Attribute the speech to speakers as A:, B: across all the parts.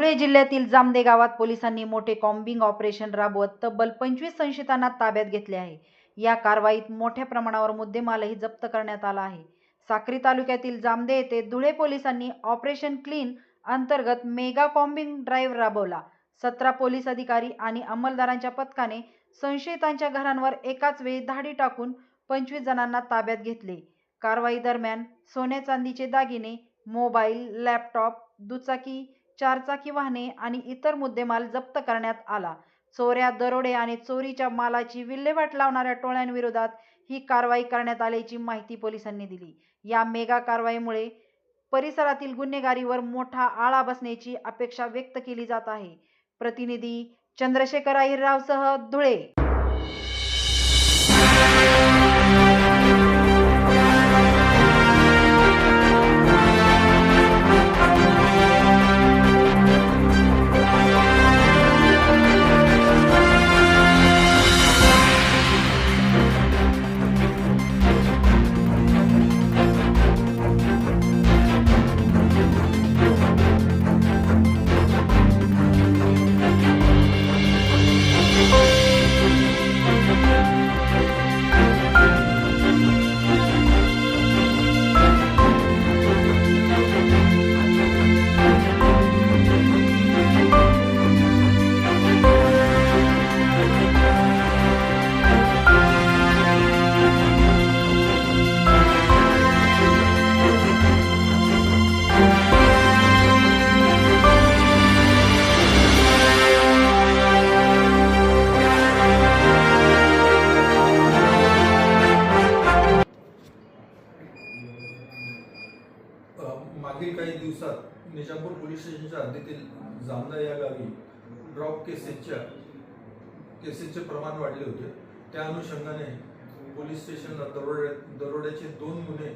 A: धुळे जिल्ह्यातील जामदे गावात पोलिसांनी मोठे कॉम्बिंग ऑपरेशन राबवत तब्बल 25 संशयितांना ताब्यात घेतले आहे. या कारवाईत मोठ्या प्रमाणावर मुद्देमालही जप्त करण्यात आला आहे. साक्री तालुक्यातील जामदे येथे धुळे पोलिसांनी ऑपरेशन क्लीन अंतर्गत मेगा कॉम्बिंग ड्राईव्ह राबवला. 17 पोलीस अधिकारी आणि अंमलदारांच्या पथकाने संशयितांच्या घरांवर एकाच वेळी धाडी टाकून 25 जणांना ताब्यात घेतले. कारवाई दरम्यान सोने चांदीचे दागिने, मोबाईल, लॅपटॉप, दुचाकी, चारचाकी वाहने आणि इतर मुद्देमाल जप्त करण्यात आला. चोऱ्या, दरोडे आणि चोरीच्या मालाची विल्हेवाट लावणाऱ्या टोळ्यांविरोधात ही कारवाई करण्यात आल्याची माहिती पोलिसांनी दिली. या मेगा कारवाईमुळे परिसरातील गुन्हेगारीवर मोठा आळा बसण्याची अपेक्षा व्यक्त केली जात आहे. प्रतिनिधी चंद्रशेखर अहिररावसह धुळे.
B: मागील काही दिवसात निजामपूर पोलीस स्टेशनच्या हद्दीतील जामदा या गावी ड्रॉप केसेसचे प्रमाण वाढले होते. त्या अनुषंगाने पोलीस स्टेशनला दरोड्याचे 2 गुन्हे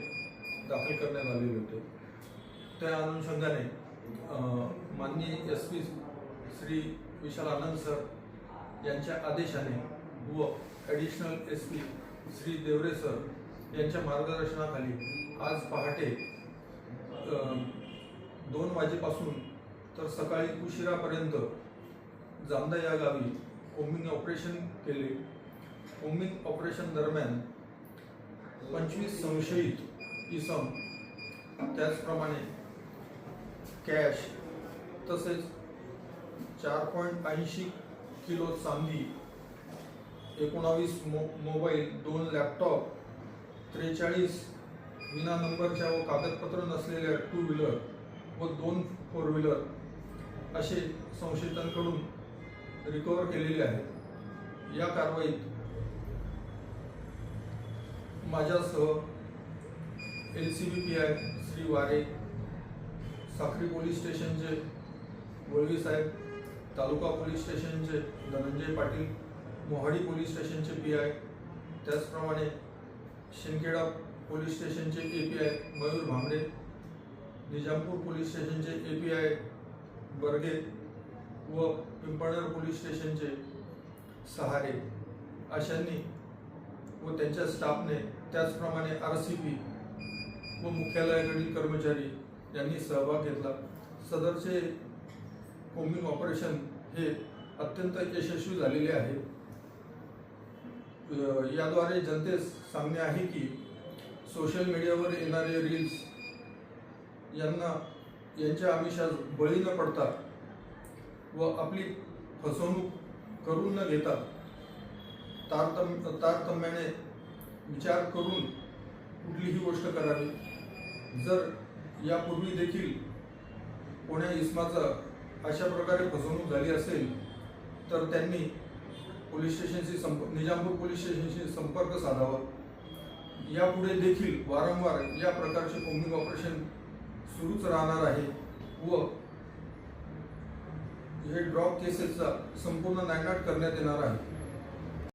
B: दाखल करण्यात आलेले होते. त्या अनुषंगाने माननीय SP श्री विशाल आनंद सर यांच्या आदेशाने व additional SP Shri Deore sir यांच्या मार्गदर्शनाखाली आज पहाटे 2 वाजेपासून तर सकाळी उशिरापर्यंत जामदा या गावी कोम्बिंग ऑपरेशन केले. कोम्बिंग ऑपरेशन दरम्यान 25 संशयित इसम, त्याचप्रमाणे कॅश तसेच 4.80 किलो चांदी, 19 मोबाईल, 2 लॅपटॉप, 43 विना नंबरच्या व कागदपत्र नसलेल्या 2 व्हीलर व 2 4 व्हीलर असे संशयितांकडून रिकव्हर केलेले आहेत. या कारवाईत माझ्यासह LCB PI श्री वारे, साक्री पोलीस स्टेशनचे वळवी साहेब, तालुका पोलीस स्टेशनचे धनंजय पाटील, मोहाडी पोलीस स्टेशनचे PI, त्याचप्रमाणे शिंदखेडा पोलीस स्टेशनचे API मयूर भांबरे, निजामपूर पोलीस स्टेशनचे API बर्गे व पिंपळनेर पोलीस स्टेशनचे सहारे अशांनी व त्यांच्या स्टाफने, त्याचप्रमाणे RCP व मुख्यालयाकडील कर्मचारी यांनी सहभाग घेतला. सदरचे कोम्बिंग ऑपरेशन हे अत्यंत यशस्वी झालेले आहे. याद्वारे जनतेस सांगणे आहे की सोशल मीडियावर येणारे रील्स यांच्या आमिषास बळी न पडता व आपली फसवणूक करून न घेता तारतम्याने विचार करून कुठलीही गोष्ट करावी. जर यापूर्वी देखील कोण्या इसमाचा अशा प्रकारे फसवणूक झाली असेल तर त्यांनी निजामपूर पोलीस स्टेशनशी संपर्क साधावा. यापुढे देखील वारंवार या प्रकारचे कोम्बिंग ऑपरेशन सुरूच राहणार आहे व हे ड्रॉप केसेसचा संपूर्ण नायनाट करण्यात येणार आहे.